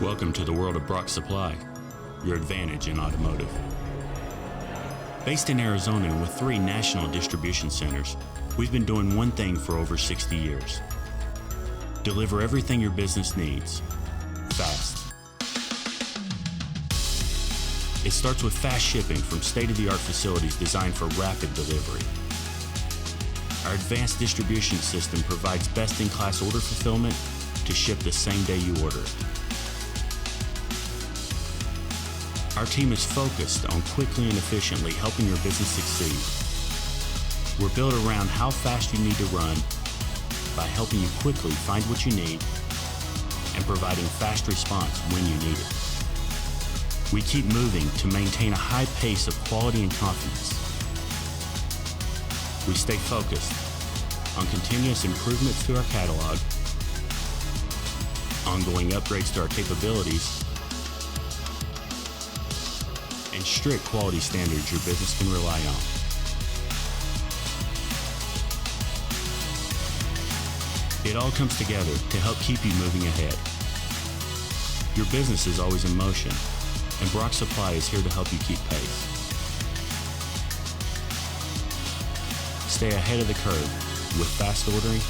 Welcome to the world of Brock Supply, your advantage in automotive. Based in Arizona and with 3 national distribution centers, we've been doing one thing for over 60 years. Deliver everything your business needs, fast. It starts with fast shipping from state-of-the-art facilities designed for rapid delivery. Our advanced distribution system provides best-in-class order fulfillment to ship the same day you order it. Our team is focused on quickly and efficiently helping your business succeed. We're built around how fast you need to run by helping you quickly find what you need and providing fast response when you need it. We keep moving to maintain a high pace of quality and confidence. We stay focused on continuous improvements to our catalog, ongoing upgrades to our capabilities, and strict quality standards your business can rely on. It all comes together to help keep you moving ahead. Your business is always in motion, and Brock Supply is here to help you keep pace. Stay ahead of the curve with fast ordering,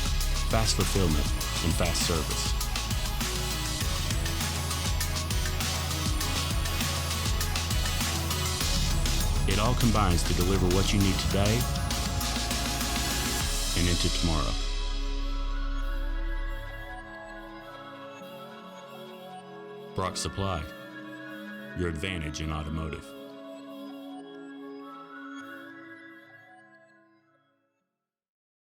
fast fulfillment, and fast service. It all combines to deliver what you need today and into tomorrow. Brock Supply, your advantage in automotive.